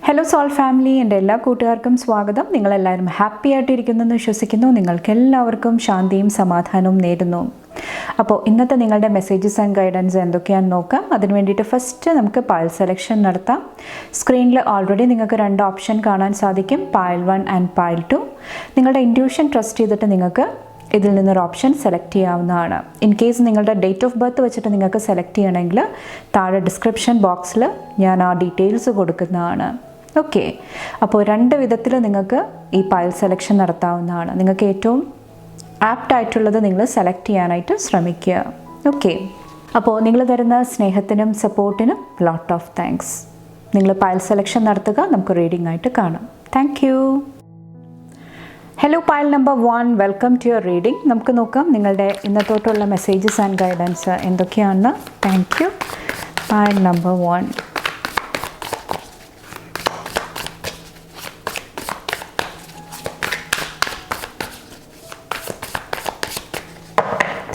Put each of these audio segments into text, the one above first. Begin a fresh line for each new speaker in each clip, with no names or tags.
Hello soul family, എൻ്റെ എല്ലാ കൂട്ടുകാർക്കും സ്വാഗതം. നിങ്ങളെല്ലാവരും ഹാപ്പി ആയിട്ടിരിക്കുന്നെന്ന് വിശ്വസിക്കുന്നു. നിങ്ങൾക്കെല്ലാവർക്കും ശാന്തിയും സമാധാനവും നേരുന്നു. അപ്പോൾ ഇന്നത്തെ നിങ്ങളുടെ മെസ്സേജസ് ആൻഡ് ഗൈഡൻസ് എന്തൊക്കെയാണെന്ന് നോക്കാം. അതിന് വേണ്ടിയിട്ട് ഫസ്റ്റ് നമുക്ക് പായൽ സെലക്ഷൻ നടത്താം. സ്ക്രീനിൽ ഓൾറെഡി നിങ്ങൾക്ക് 2 ഓപ്ഷൻ കാണാൻ സാധിക്കും, പായൽ 1 ആൻഡ് പായൽ 2. നിങ്ങളുടെ ഇൻറ്റ്യൂഷൻ ട്രസ്റ്റ് ചെയ്തിട്ട് നിങ്ങൾക്ക് ഇതിൽ നിന്നൊരു ഓപ്ഷൻ സെലക്ട് ചെയ്യാവുന്നതാണ്. ഇൻ കേസ് നിങ്ങളുടെ ഡേറ്റ് ഓഫ് ബർത്ത് വെച്ചിട്ട് നിങ്ങൾക്ക് സെലക്ട് ചെയ്യണമെങ്കിൽ താഴെ ഡിസ്ക്രിപ്ഷൻ ബോക്സിൽ ഞാൻ ആ ഡീറ്റെയിൽസ് കൊടുക്കുന്നതാണ്. ഓക്കെ, അപ്പോൾ 2 വിധത്തിൽ നിങ്ങൾക്ക് ഈ പായൽ സെലക്ഷൻ നടത്താവുന്നതാണ്. നിങ്ങൾക്ക് ഏറ്റവും ആപ്റ്റ് ആയിട്ടുള്ളത് നിങ്ങൾ സെലക്ട് ചെയ്യാനായിട്ട് ശ്രമിക്കുക. ഓക്കെ, അപ്പോൾ നിങ്ങൾ തരുന്ന സ്നേഹത്തിനും സപ്പോർട്ടിനും ലോട്ട് ഓഫ് താങ്ക്സ്. നിങ്ങൾ പായൽ സെലക്ഷൻ നടത്തുക, നമുക്ക് റീഡിംഗ് ആയിട്ട് കാണാം. Thank you. Hello Payal number 1, welcome to your reading. നമുക്ക് നോക്കാം നിങ്ങളുടെ ഇന്നത്തോട്ടുള്ള മെസ്സേജസ് ആൻഡ് ഗൈഡൻസ് എന്തൊക്കെയാണെന്ന്. Thank you. Payal number 1.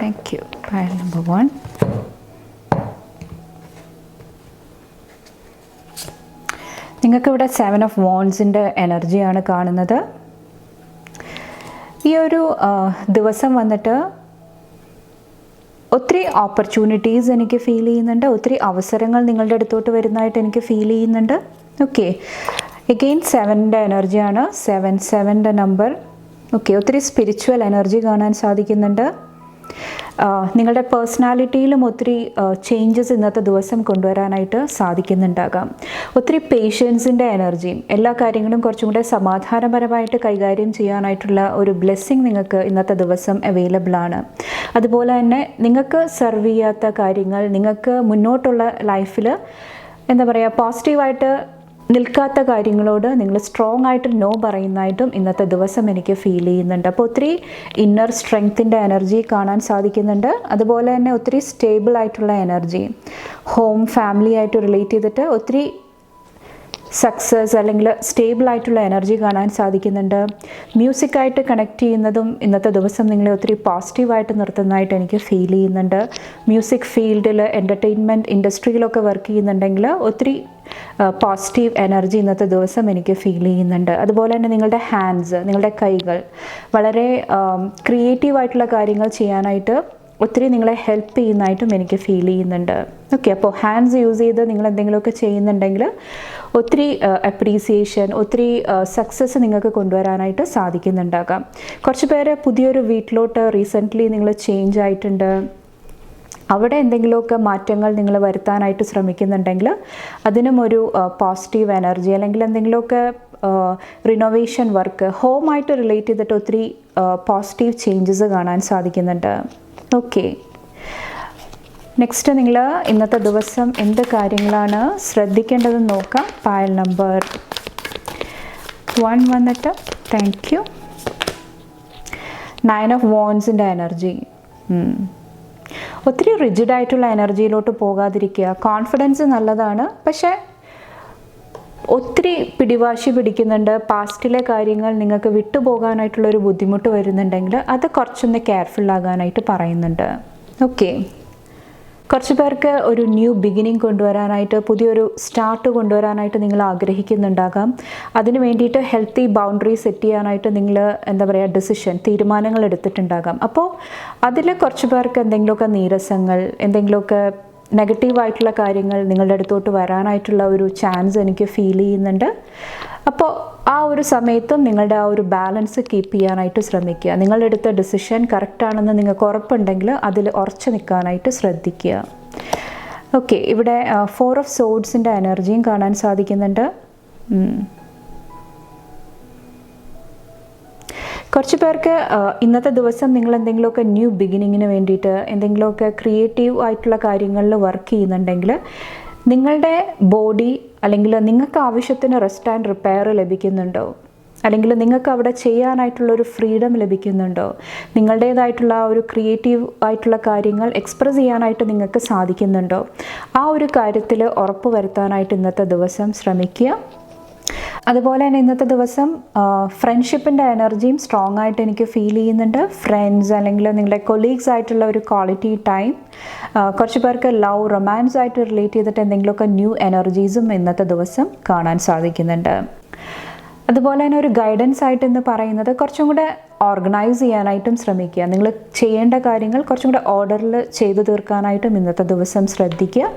Thank you. Pile number 1. നിങ്ങൾക്കിവിടെ 7 ഓഫ് വാൻഡ്സിൻ്റെ എനർജിയാണ് കാണുന്നത്. ഈ ഒരു ദിവസം വന്നിട്ട് ഒത്തിരി ഓപ്പർച്യൂണിറ്റീസ് എനിക്ക് ഫീൽ ചെയ്യുന്നുണ്ട്. ഒത്തിരി അവസരങ്ങൾ നിങ്ങളുടെ അടുത്തോട്ട് വരുന്നതായിട്ട് എനിക്ക് ഫീൽ ചെയ്യുന്നുണ്ട്. ഓക്കെ, എഗെയിൻ 7ൻ്റെ എനർജിയാണ്. 7ൻ്റെ നമ്പർ. ഓക്കെ, ഒത്തിരി സ്പിരിച്വൽ എനർജി കാണാൻ സാധിക്കുന്നുണ്ട്. നിങ്ങളുടെ പേഴ്സണാലിറ്റിയിലും ഒത്തിരി ചേഞ്ചസ് ഇന്നത്തെ ദിവസം കൊണ്ടുവരാനായിട്ട് സാധിക്കുന്നുണ്ടാകാം. ഒത്തിരി പേഷ്യൻസിൻ്റെ എനർജിയും എല്ലാ കാര്യങ്ങളും കുറച്ചും കൂടെ സമാധാനപരമായിട്ട് കൈകാര്യം ചെയ്യാനായിട്ടുള്ള ഒരു ബ്ലെസ്സിങ് നിങ്ങൾക്ക് ഇന്നത്തെ ദിവസം അവൈലബിൾ ആണ്. അതുപോലെ തന്നെ നിങ്ങൾക്ക് സെർവ് ചെയ്യാത്ത കാര്യങ്ങൾ, നിങ്ങൾക്ക് മുന്നോട്ടുള്ള ലൈഫിൽ എന്താ പറയുക, പോസിറ്റീവായിട്ട് നിൽക്കാത്ത കാര്യങ്ങളോട് നിങ്ങൾ സ്ട്രോങ് ആയിട്ട് നോ പറയുന്നതായിട്ടും ഇന്നത്തെ ദിവസം എനിക്ക് ഫീൽ ചെയ്യുന്നുണ്ട്. അപ്പോൾ ഒത്തിരി ഇന്നർ സ്ട്രെങ്ത്തിൻ്റെ എനർജി കാണാൻ സാധിക്കുന്നുണ്ട്. അതുപോലെ തന്നെ ഒത്തിരി സ്റ്റേബിൾ ആയിട്ടുള്ള എനർജി, ഹോം ഫാമിലി ആയിട്ട് റിലേറ്റ് ചെയ്തിട്ട് ഒത്തിരി സക്സസ് അല്ലെങ്കിൽ സ്റ്റേബിൾ ആയിട്ടുള്ള എനർജി കാണാൻ സാധിക്കുന്നുണ്ട്. മ്യൂസിക്കായിട്ട് കണക്ട് ചെയ്യുന്നതും ഇന്നത്തെ ദിവസം നിങ്ങളെ ഒത്തിരി പോസിറ്റീവായിട്ട് നിർത്തുന്നതായിട്ട് എനിക്ക് ഫീൽ ചെയ്യുന്നുണ്ട്. മ്യൂസിക് ഫീൽഡിൽ, എൻ്റർടൈൻമെൻറ്റ് ഇൻഡസ്ട്രിയിലൊക്കെ വർക്ക് ചെയ്യുന്നുണ്ടെങ്കിൽ ഒത്തിരി പോസിറ്റീവ് എനർജി ഇന്നത്തെ ദിവസം എനിക്ക് ഫീൽ ചെയ്യുന്നുണ്ട്. അതുപോലെ തന്നെ നിങ്ങളുടെ ഹാൻഡ്സ്, നിങ്ങളുടെ കൈകൾ വളരെ ക്രിയേറ്റീവായിട്ടുള്ള കാര്യങ്ങൾ ചെയ്യാനായിട്ട് ഒത്തിരി നിങ്ങളെ ഹെൽപ്പ് ചെയ്യുന്നതായിട്ടും എനിക്ക് ഫീൽ ചെയ്യുന്നുണ്ട്. ഓക്കെ, അപ്പോൾ ഹാൻഡ്സ് യൂസ് ചെയ്ത് നിങ്ങൾ എന്തെങ്കിലുമൊക്കെ ചെയ്യുന്നുണ്ടെങ്കിൽ ഒത്തിരി അപ്രീസിയേഷൻ, ഒത്തിരി സക്സസ് നിങ്ങൾക്ക് കൊണ്ടുവരാനായിട്ട് സാധിക്കുന്നുണ്ടാകാം. കുറച്ച് പേര് പുതിയൊരു വീട്ടിലോട്ട് റീസെൻ്റ്ലി നിങ്ങൾ ചേഞ്ച് ആയിട്ടുണ്ട്. അവിടെ എന്തെങ്കിലുമൊക്കെ മാറ്റങ്ങൾ നിങ്ങൾ വരുത്താനായിട്ട് ശ്രമിക്കുന്നുണ്ടെങ്കിൽ അതിനും ഒരു പോസിറ്റീവ് എനർജി, അല്ലെങ്കിൽ എന്തെങ്കിലുമൊക്കെ റിനോവേഷൻ വർക്ക്, ഹോമായിട്ട് റിലേറ്റ് ചെയ്തിട്ട് ഒത്തിരി പോസിറ്റീവ് ചേഞ്ചസ് കാണാൻ സാധിക്കുന്നുണ്ട്. ഓക്കെ, നെക്സ്റ്റ് നിങ്ങൾ ഇന്നത്തെ ദിവസം എന്ത് കാര്യങ്ങളാണ് ശ്രദ്ധിക്കേണ്ടതെന്ന് നോക്കാം. പായൽ നമ്പർ 1 വന്നിട്ട് താങ്ക് യു. 9 ഓഫ് വാൻഡ്സിൻ്റെ എനർജി. ഒത്തിരി റിജിഡായിട്ടുള്ള എനർജിയിലോട്ട് പോകാതിരിക്കുക. കോൺഫിഡൻസ് നല്ലതാണ്, പക്ഷേ ഒത്തിരി പിടിവാശി പിടിക്കുന്നുണ്ട്. പാസ്റ്റിലെ കാര്യങ്ങൾ നിങ്ങൾക്ക് വിട്ടുപോകാനായിട്ടുള്ളൊരു ബുദ്ധിമുട്ട് വരുന്നുണ്ടെങ്കിൽ അത് കുറച്ചൊന്ന് കെയർഫുൾ ആകാനായിട്ട് പറയുന്നുണ്ട്. ഓക്കെ, കുറച്ച് പേർക്ക് ഒരു ന്യൂ ബിഗിനിങ് കൊണ്ടുവരാനായിട്ട്, പുതിയൊരു സ്റ്റാർട്ട് കൊണ്ടുവരാനായിട്ട് നിങ്ങൾ ആഗ്രഹിക്കുന്നുണ്ടാകാം. അതിന് വേണ്ടിയിട്ട് ഹെൽത്തി ബൗണ്ടറി സെറ്റ് ചെയ്യാനായിട്ട് നിങ്ങൾ എന്താ പറയുക, തീരുമാനങ്ങൾ എടുത്തിട്ടുണ്ടാകാം. അപ്പോൾ അതിൽ കുറച്ച് പേർക്ക് എന്തെങ്കിലുമൊക്കെ നീരസങ്ങൾ, എന്തെങ്കിലുമൊക്കെ നെഗറ്റീവായിട്ടുള്ള കാര്യങ്ങൾ നിങ്ങളുടെ അടുത്തോട്ട് വരാനായിട്ടുള്ള ഒരു ചാൻസ് എനിക്ക് ഫീൽ ചെയ്യുന്നുണ്ട്. അപ്പോൾ ആ ഒരു സമയത്തും നിങ്ങളുടെ ആ ഒരു ബാലൻസ് കീപ്പ് ചെയ്യാനായിട്ട് ശ്രമിക്കുക. നിങ്ങളെടുത്ത ഡിസിഷൻ കറക്റ്റാണെന്ന് നിങ്ങൾക്ക് ഉറപ്പുണ്ടെങ്കിൽ അതിൽ ഉറച്ചു നിൽക്കാനായിട്ട് ശ്രദ്ധിക്കുക. ഓക്കെ, ഇവിടെ 4 ഓഫ് സോഡ്സിൻ്റെ എനർജിയും കാണാൻ സാധിക്കുന്നുണ്ട്. കുറച്ച് പേർക്ക് ഇന്നത്തെ ദിവസം നിങ്ങൾ എന്തെങ്കിലുമൊക്കെ ന്യൂ ബിഗിനിങ്ങിന് വേണ്ടിയിട്ട് എന്തെങ്കിലുമൊക്കെ ക്രിയേറ്റീവ് ആയിട്ടുള്ള കാര്യങ്ങളിൽ വർക്ക് ചെയ്യുന്നുണ്ടെങ്കിൽ നിങ്ങളുടെ ബോഡി, അല്ലെങ്കിൽ നിങ്ങൾക്ക് ആവശ്യത്തിന് റെസ്റ്റ് ആൻഡ് റിപ്പയർ ലഭിക്കുന്നുണ്ടോ, അല്ലെങ്കിൽ നിങ്ങൾക്ക് അവിടെ ചെയ്യാനായിട്ടുള്ളൊരു ഫ്രീഡം ലഭിക്കുന്നുണ്ടോ, നിങ്ങളുടേതായിട്ടുള്ള ആ ഒരു ക്രിയേറ്റീവ് ആയിട്ടുള്ള കാര്യങ്ങൾ എക്സ്പ്രസ് ചെയ്യാനായിട്ട് നിങ്ങൾക്ക് സാധിക്കുന്നുണ്ടോ, ആ ഒരു കാര്യത്തിൽ ഉറപ്പ് വരുത്താനായിട്ട് ഇന്നത്തെ ദിവസം ശ്രമിക്കുക. അതുപോലെ തന്നെ ഇന്നത്തെ ദിവസം ഫ്രണ്ട്ഷിപ്പിൻ്റെ എനർജിയും സ്ട്രോങ് ആയിട്ട് എനിക്ക് ഫീൽ ചെയ്യുന്നുണ്ട്. ഫ്രണ്ട്സ് അല്ലെങ്കിൽ നിങ്ങളുടെ കൊളീഗ്സ് ആയിട്ടുള്ള ഒരു ക്വാളിറ്റി ടൈം, കുറച്ച് പേർക്ക് ലവ് റൊമാൻസ് ആയിട്ട് റിലേറ്റ് ചെയ്തിട്ട് എന്തെങ്കിലുമൊക്കെ ന്യൂ എനർജീസും ഇന്നത്തെ ദിവസം കാണാൻ സാധിക്കുന്നുണ്ട്. അതുപോലെ തന്നെ ഒരു ഗൈഡൻസ് ആയിട്ട് എന്ന് പറയുന്നത് കുറച്ചും കൂടെ ഓർഗനൈസ് ചെയ്യാനായിട്ടും ശ്രമിക്കുക. നിങ്ങൾ ചെയ്യേണ്ട കാര്യങ്ങൾ കുറച്ചും കൂടെ ഓർഡറിൽ ചെയ്തു തീർക്കാനായിട്ടും ഇന്നത്തെ ദിവസം ശ്രദ്ധിക്കുക.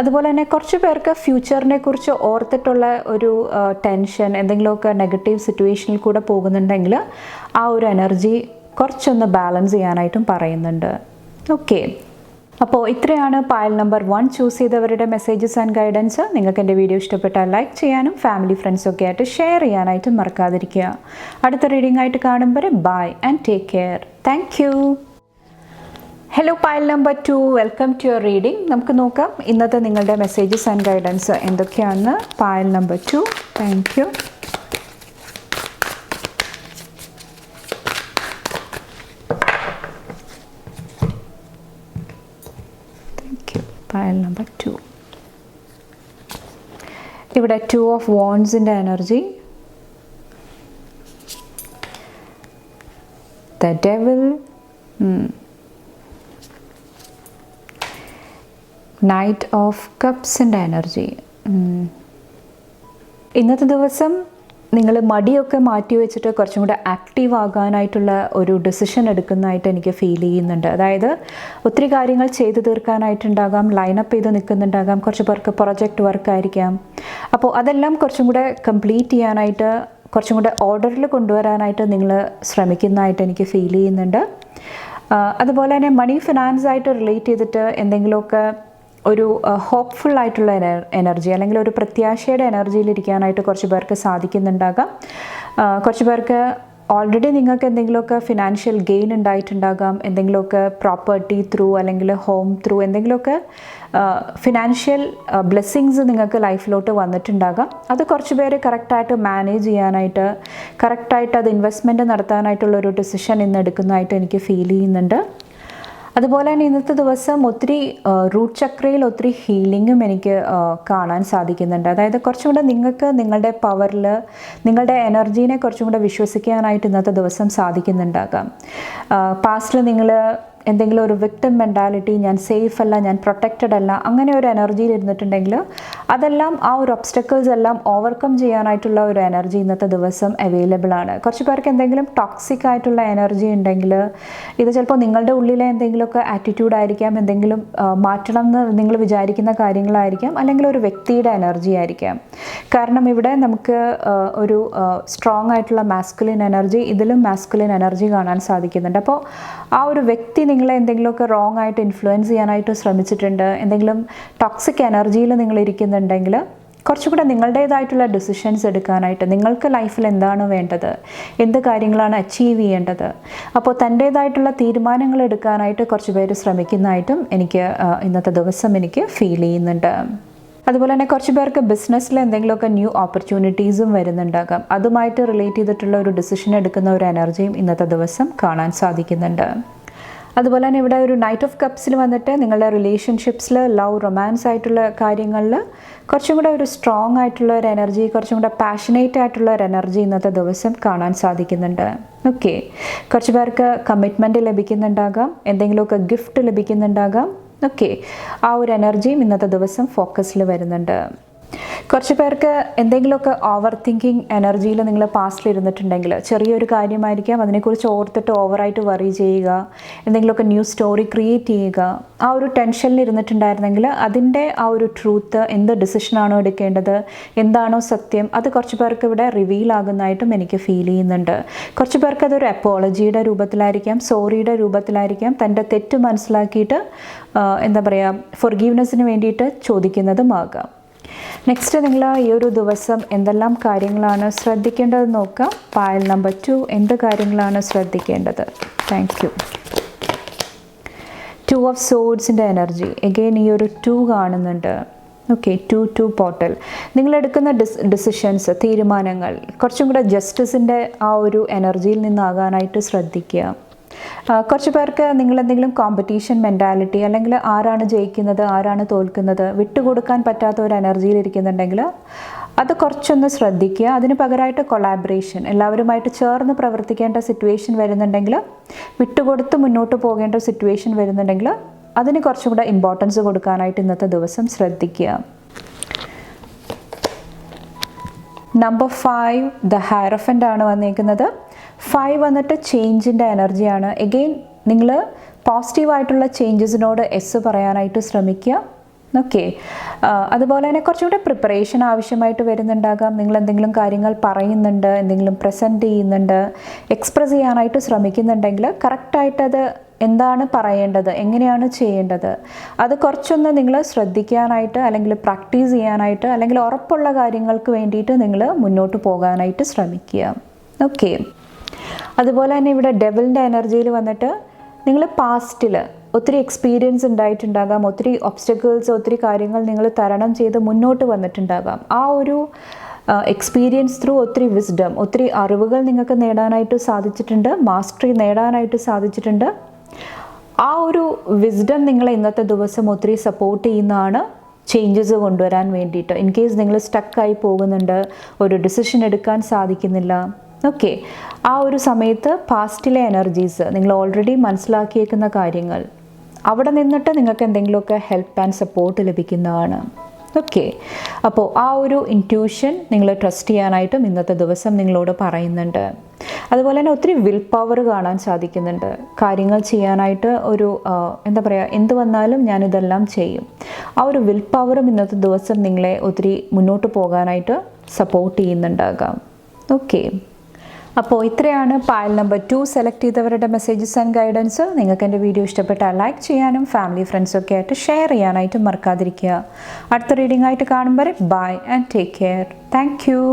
അതുപോലെ തന്നെ കുറച്ച് പേർക്ക് ഫ്യൂച്ചറിനെ കുറിച്ച് ഓർത്തിട്ടുള്ള ഒരു ടെൻഷൻ, എന്തെങ്കിലുമൊക്കെ നെഗറ്റീവ് സിറ്റുവേഷനിൽ കൂടെ പോകുന്നുണ്ടെങ്കിൽ ആ ഒരു എനർജി കുറച്ചൊന്ന് ബാലൻസ് ചെയ്യാനായിട്ടും പറയുന്നുണ്ട്. ഓക്കെ, അപ്പോൾ ഇത്രയാണ് പായൽ നമ്പർ 1 ചൂസ് ചെയ്തവരുടെ മെസ്സേജസ് ആൻഡ് ഗൈഡൻസ്. നിങ്ങൾക്ക് എൻ്റെ വീഡിയോ ഇഷ്ടപ്പെട്ടാൽ ലൈക്ക് ചെയ്യാനും ഫാമിലി ഫ്രണ്ട്സൊക്കെ ആയിട്ട് ഷെയർ ചെയ്യാനായിട്ടും മറക്കാതിരിക്കുക. അടുത്ത റീഡിംഗ് ആയിട്ട് കാണുമ്പോൾ bye and take care. Thank you. Hello Payal number 2, welcome to your reading. നമുക്ക് നോക്കാം ഇന്നത്തെ നിങ്ങളുടെ മെസ്സേജസ് ആൻഡ് ഗൈഡൻസ് എന്തൊക്കെയാണെന്ന്. Pile number 2. Thank you. Pile number 2. ഇവിടെ 2 of Wandsൻ്റെ energy, the devil, Knight of Cupsൻ്റെ എനർജി. ഇന്നത്തെ ദിവസം നിങ്ങൾ മടിയൊക്കെ മാറ്റി വെച്ചിട്ട് കുറച്ചും കൂടെ ആക്റ്റീവ് ആകാനായിട്ടുള്ള ഒരു ഡിസിഷൻ എടുക്കുന്നതായിട്ട് എനിക്ക് ഫീൽ ചെയ്യുന്നുണ്ട്. അതായത് ഒത്തിരി കാര്യങ്ങൾ ചെയ്തു തീർക്കാനായിട്ടുണ്ടാകാം, ലൈനപ്പ് ചെയ്ത് നിൽക്കുന്നുണ്ടാകാം. കുറച്ച് പേർക്ക് പ്രൊജക്റ്റ് വർക്ക് ആയിരിക്കാം. അപ്പോൾ അതെല്ലാം കുറച്ചും കൂടെ കംപ്ലീറ്റ് ചെയ്യാനായിട്ട്, കുറച്ചും കൂടെ ഓർഡറിൽ കൊണ്ടുവരാനായിട്ട് നിങ്ങൾ ശ്രമിക്കുന്നതായിട്ട് എനിക്ക് ഫീൽ ചെയ്യുന്നുണ്ട്. അതുപോലെ തന്നെ മണി ഫിനാൻസ് ആയിട്ട് റിലേറ്റ് ചെയ്തിട്ട് എന്തെങ്കിലുമൊക്കെ ഒരു ഹോപ്പ്ഫുൾ ആയിട്ടുള്ള എനർജി അല്ലെങ്കിൽ ഒരു പ്രത്യാശയുടെ എനർജിയിലിരിക്കാനായിട്ട് കുറച്ച് പേർക്ക് സാധിക്കുന്നുണ്ടാകാം. കുറച്ച് പേർക്ക് ഓൾറെഡി നിങ്ങൾക്ക് എന്തെങ്കിലുമൊക്കെ ഫിനാൻഷ്യൽ ഗെയിൻ ഉണ്ടായിട്ടുണ്ടാകാം. എന്തെങ്കിലുമൊക്കെ പ്രോപ്പർട്ടി ത്രൂ അല്ലെങ്കിൽ ഹോം ത്രൂ എന്തെങ്കിലുമൊക്കെ ഫിനാൻഷ്യൽ ബ്ലെസ്സിങ്സ് നിങ്ങൾക്ക് ലൈഫിലോട്ട് വന്നിട്ടുണ്ടാകാം. അത് കുറച്ച് പേര് കറക്റ്റായിട്ട് മാനേജ് ചെയ്യാനായിട്ട്, കറക്റ്റായിട്ട് അത് ഇൻവെസ്റ്റ്മെൻറ്റ് നടത്താനായിട്ടുള്ളൊരു ഡിസിഷൻ ഇന്ന് എടുക്കുന്നതായിട്ട് എനിക്ക് ഫീൽ ചെയ്യുന്നുണ്ട്. അതുപോലെ തന്നെ ഇന്നത്തെ ദിവസം ഒത്തിരി റൂട്ട് ചക്രയിൽ ഒത്തിരി ഹീലിങ്ങും എനിക്ക് കാണാൻ സാധിക്കുന്നുണ്ട്. അതായത് കുറച്ചും കൂടെ നിങ്ങൾക്ക് നിങ്ങളുടെ പവറിൽ, നിങ്ങളുടെ എനർജീനെ കുറച്ചും കൂടെ വിശ്വസിക്കാനായിട്ട് ഇന്നത്തെ ദിവസം സാധിക്കുന്നുണ്ടാകാം. പാസ്റ്റിൽ നിങ്ങൾ എന്തെങ്കിലും ഒരു വിക്ടിം മെൻറ്റാലിറ്റി, ഞാൻ സേഫ് അല്ല, ഞാൻ പ്രൊട്ടക്റ്റഡ് അല്ല, അങ്ങനെ ഒരു എനർജിയിൽ ഇരുന്നിട്ടുണ്ടെങ്കിൽ അതെല്ലാം, ആ ഒരു ഒബ്സ്റ്റക്കിൾസ് എല്ലാം ഓവർകം ചെയ്യാനായിട്ടുള്ള ഒരു എനർജി ഇന്നത്തെ ദിവസം അവൈലബിൾ ആണ്. കുറച്ച് പേർക്ക് എന്തെങ്കിലും ടോക്സിക് ആയിട്ടുള്ള എനർജി ഉണ്ടെങ്കിൽ ഇത് ചിലപ്പോൾ നിങ്ങളുടെ ഉള്ളിലെ എന്തെങ്കിലുമൊക്കെ ആറ്റിറ്റ്യൂഡ് ആയിരിക്കാം, എന്തെങ്കിലും മാറ്റണം എന്ന് നിങ്ങൾ വിചാരിക്കുന്ന കാര്യങ്ങളായിരിക്കാം, അല്ലെങ്കിൽ ഒരു വ്യക്തിയുടെ എനർജി ആയിരിക്കാം. കാരണം ഇവിടെ നമുക്ക് ഒരു സ്ട്രോങ് ആയിട്ടുള്ള മാസ്കുലിൻ എനർജി, ഇതിലും മാസ്കുലിൻ എനർജി കാണാൻ സാധിക്കുന്നുണ്ട്. അപ്പോൾ ആ ഒരു വ്യക്തി നിങ്ങളെ എന്തെങ്കിലുമൊക്കെ റോങ് ആയിട്ട് ഇൻഫ്ലുവൻസ് ചെയ്യാനായിട്ട് ശ്രമിച്ചിട്ടുണ്ട്, എന്തെങ്കിലും ടോക്സിക് എനർജിയിൽ നിങ്ങൾ ഇരിക്കുന്നുണ്ടെങ്കിൽ കുറച്ചുകൂടെ നിങ്ങളുടേതായിട്ടുള്ള ഡിസിഷൻസ് എടുക്കാനായിട്ട്, നിങ്ങൾക്ക് ലൈഫിൽ എന്താണ് വേണ്ടത്, എന്ത് കാര്യങ്ങളാണ് അച്ചീവ് ചെയ്യേണ്ടത്, അപ്പോൾ തൻ്റേതായിട്ടുള്ള തീരുമാനങ്ങൾ എടുക്കാനായിട്ട് കുറച്ച് പേര് ശ്രമിക്കുന്നതായിട്ടും എനിക്ക് ഇന്നത്തെ ദിവസം എനിക്ക് ഫീൽ ചെയ്യുന്നുണ്ട്. അതുപോലെ തന്നെ കുറച്ച് പേർക്ക് ബിസിനസ്സിൽ എന്തെങ്കിലുമൊക്കെ ന്യൂ ഓപ്പർച്യൂണിറ്റീസും വരുന്നുണ്ടാകാം. അതുമായിട്ട് റിലേറ്റ് ചെയ്തിട്ടുള്ള ഒരു ഡിസിഷൻ എടുക്കുന്ന ഒരു എനർജിയും ഇന്നത്തെ ദിവസം കാണാൻ സാധിക്കുന്നുണ്ട്. അതുപോലെ തന്നെ ഇവിടെ ഒരു നൈറ്റ് ഓഫ് കപ്സിൽ വന്നിട്ട് നിങ്ങളുടെ റിലേഷൻഷിപ്സിൽ, ലവ് റൊമാൻസ് ആയിട്ടുള്ള കാര്യങ്ങളിൽ കുറച്ചും കൂടെ ഒരു സ്ട്രോങ് ആയിട്ടുള്ള ഒരു എനർജി, കുറച്ചും കൂടെ പാഷനേറ്റ് ആയിട്ടുള്ള ഒരു എനർജി ഇന്നത്തെ ദിവസം കാണാൻ സാധിക്കുന്നുണ്ട്. ഓക്കെ, കുറച്ച് പേർക്ക് കമ്മിറ്റ്മെൻറ്റ് ലഭിക്കുന്നുണ്ടാകാം, എന്തെങ്കിലുമൊക്കെ ഗിഫ്റ്റ് ലഭിക്കുന്നുണ്ടാകാം. ഓക്കെ, ആ ഒരു എനർജിയും ഇന്നത്തെ ദിവസം ഫോക്കസിൽ വരുന്നുണ്ട്. കുറച്ച് പേർക്ക് എന്തെങ്കിലുമൊക്കെ ഓവർ തിങ്കിങ് എനർജിയിൽ നിങ്ങൾ പാസ്റ്റിൽ ഇരുന്നിട്ടുണ്ടെങ്കിൽ, ചെറിയൊരു കാര്യമായിരിക്കാം, അതിനെക്കുറിച്ച് ഓർത്തിട്ട് ഓവറായിട്ട് വറി ചെയ്യുക, എന്തെങ്കിലുമൊക്കെ ന്യൂ സ്റ്റോറി ക്രിയേറ്റ് ചെയ്യുക, ആ ഒരു ടെൻഷനിൽ ഇരുന്നിട്ടുണ്ടായിരുന്നെങ്കിൽ അതിൻ്റെ ആ ഒരു ട്രൂത്ത്, എന്ത് ഡിസിഷനാണോ എടുക്കേണ്ടത്, എന്താണോ സത്യം, അത് കുറച്ച് പേർക്ക് ഇവിടെ റിവീൽ ആകുന്നതായിട്ടും എനിക്ക് ഫീൽ ചെയ്യുന്നുണ്ട്. കുറച്ച് പേർക്ക് അതൊരു അപ്പോളജിയുടെ രൂപത്തിലായിരിക്കാം, സോറിയുടെ രൂപത്തിലായിരിക്കാം, തൻ്റെ തെറ്റ് മനസ്സിലാക്കിയിട്ട് എന്താ പറയുക, ഫൊർഗീവ്നെസ്സിന് വേണ്ടിയിട്ട് ചോദിക്കുന്നതുമാകാം. നെക്സ്റ്റ് നിങ്ങൾ ഈ ഒരു ദിവസം എന്തെല്ലാം കാര്യങ്ങളാണ് ശ്രദ്ധിക്കേണ്ടത് നോക്കാം. പായൽ നമ്പർ 2, എന്ത് കാര്യങ്ങളാണ് ശ്രദ്ധിക്കേണ്ടത്? Thank you. 2 of Swordsൻ്റെ എനർജി, എഗെയിൻ ഈ ഒരു 2 കാണുന്നുണ്ട്. Okay, 2 portal. നിങ്ങളെടുക്കുന്ന ഡിസിഷൻസ്, തീരുമാനങ്ങൾ കുറച്ചും കൂടെ ജസ്റ്റിസിൻ്റെ ആ ഒരു എനർജിയിൽ നിന്നാകാനായിട്ട് ശ്രദ്ധിക്കുക. കുറച്ച് പേർക്ക് നിങ്ങളെന്തെങ്കിലും കോമ്പറ്റീഷൻ മെൻറ്റാലിറ്റി അല്ലെങ്കിൽ ആരാണ് ജയിക്കുന്നത് ആരാണ് തോൽക്കുന്നത് വിട്ടുകൊടുക്കാൻ പറ്റാത്ത ഒരു എനർജിയിലിരിക്കുന്നുണ്ടെങ്കിൽ അത് കുറച്ചൊന്ന് ശ്രദ്ധിക്കുക. അതിന് പകരമായിട്ട് കൊളാബറേഷൻ, എല്ലാവരുമായിട്ട് ചേർന്ന് പ്രവർത്തിക്കേണ്ട സിറ്റുവേഷൻ വരുന്നുണ്ടെങ്കിൽ, വിട്ടുകൊടുത്ത് മുന്നോട്ട് പോകേണ്ട സിറ്റുവേഷൻ വരുന്നുണ്ടെങ്കിൽ അതിന് കുറച്ചും കൂടെ ഇമ്പോർട്ടൻസ് കൊടുക്കാനായിട്ട് ഇന്നത്തെ ദിവസം ശ്രദ്ധിക്കുക. നമ്പർ 5 ദ ഹയറഫൻ്റ് ആണ് വന്നിരിക്കുന്നത്. 5 വന്നിട്ട് ചേഞ്ചിൻ്റെ എനർജിയാണ്. എഗെയിൻ നിങ്ങൾ പോസിറ്റീവായിട്ടുള്ള ചേഞ്ചസിനോട് എസ് പറയാനായിട്ട് ശ്രമിക്കുക. ഓക്കെ, അതുപോലെ തന്നെ കുറച്ചുകൂടെ പ്രിപ്പറേഷൻ ആവശ്യമായിട്ട് വരുന്നുണ്ടാകാം. നിങ്ങൾ എന്തെങ്കിലും കാര്യങ്ങൾ പറയുന്നുണ്ട്, എന്തെങ്കിലും പ്രസൻറ്റ് ചെയ്യുന്നുണ്ട്, എക്സ്പ്രസ് ചെയ്യാനായിട്ട് ശ്രമിക്കുന്നുണ്ടെങ്കിൽ കറക്റ്റായിട്ടത് എന്താണ് പറയേണ്ടത്, എങ്ങനെയാണ് ചെയ്യേണ്ടത്, അത് കുറച്ചൊന്ന് നിങ്ങൾ ശ്രദ്ധിക്കാനായിട്ട് അല്ലെങ്കിൽ പ്രാക്ടീസ് ചെയ്യാനായിട്ട് അല്ലെങ്കിൽ ഉറപ്പുള്ള കാര്യങ്ങൾക്ക് വേണ്ടിയിട്ട് നിങ്ങൾ മുന്നോട്ട് പോകാനായിട്ട് ശ്രമിക്കുക. ഓക്കെ, അതുപോലെ തന്നെ ഇവിടെ ഡെവിലിൻ്റെ എനർജിയിൽ വന്നിട്ട് നിങ്ങൾ പാസ്റ്റിൽ ഒത്തിരി എക്സ്പീരിയൻസ് ഉണ്ടായിട്ടുണ്ടാകാം, ഒത്തിരി ഒബ്സ്റ്റക്കിൾസ്, ഒത്തിരി കാര്യങ്ങൾ നിങ്ങൾ തരണം ചെയ്ത് മുന്നോട്ട് വന്നിട്ടുണ്ടാകാം. ആ ഒരു എക്സ്പീരിയൻസ് ത്രൂ ഒത്തിരി വിസ്ഡം, ഒത്തിരി അറിവുകൾ നിങ്ങൾക്ക് നേടാനായിട്ട് സാധിച്ചിട്ടുണ്ട്, മാസ്റ്ററി നേടാനായിട്ട് സാധിച്ചിട്ടുണ്ട്. ആ ഒരു വിസ്ഡം നിങ്ങളെ ഇന്നത്തെ ദിവസം ഒത്തിരി സപ്പോർട്ട് ചെയ്യുന്നതാണ് ചേഞ്ചസ് കൊണ്ടുവരാൻ വേണ്ടിയിട്ട്. ഇൻ കേസ് നിങ്ങൾ സ്റ്റക്കായി പോകുന്നുണ്ട്, ഒരു ഡിസിഷൻ എടുക്കാൻ സാധിക്കുന്നില്ല, ഓക്കെ, ആ ഒരു സമയത്ത് പാസ്റ്റിലെ എനർജീസ്, നിങ്ങൾ ഓൾറെഡി മനസ്സിലാക്കിയേക്കുന്ന കാര്യങ്ങൾ, അവിടെ നിന്നിട്ട് നിങ്ങൾക്ക് എന്തെങ്കിലുമൊക്കെ ഹെൽപ്പ് ആൻഡ് സപ്പോർട്ട് ലഭിക്കുന്നതാണ്. ഓക്കെ, അപ്പോൾ ആ ഒരു ഇൻറ്റ്യൂഷൻ നിങ്ങൾ ട്രസ്റ്റ് ചെയ്യാനായിട്ടും ഇന്നത്തെ ദിവസം നിങ്ങളോട് പറയുന്നുണ്ട്. അതുപോലെ തന്നെ ഒത്തിരി വിൽ പവർ കാണാൻ സാധിക്കുന്നുണ്ട്. കാര്യങ്ങൾ ചെയ്യാനായിട്ട് ഒരു എന്താ പറയുക, എന്ത് വന്നാലും ഞാനിതെല്ലാം ചെയ്യും, ആ ഒരു വിൽ പവറും ഇന്നത്തെ ദിവസം നിങ്ങളെ ഒത്തിരി മുന്നോട്ട് പോകാനായിട്ട് സപ്പോർട്ട് ചെയ്യുന്നുണ്ടാകാം. ഓക്കെ, അപ്പോൾ ഇത്രയാണ് പായൽ നമ്പർ 2 സെലക്ട് ചെയ്തവരുടെ മെസ്സേജസ് ആൻഡ് ഗൈഡൻസ്. നിങ്ങൾക്ക് എൻ്റെ വീഡിയോ ഇഷ്ടപ്പെട്ടാൽ ലൈക്ക് ചെയ്യാനും ഫാമിലി ഫ്രണ്ട്സൊക്കെ ആയിട്ട് ഷെയർ ചെയ്യാനായിട്ട് മറക്കാതിരിക്കുക. അടുത്ത റീഡിംഗ് ആയിട്ട് കാണുമ്പോൾ bye and take care. Thank U.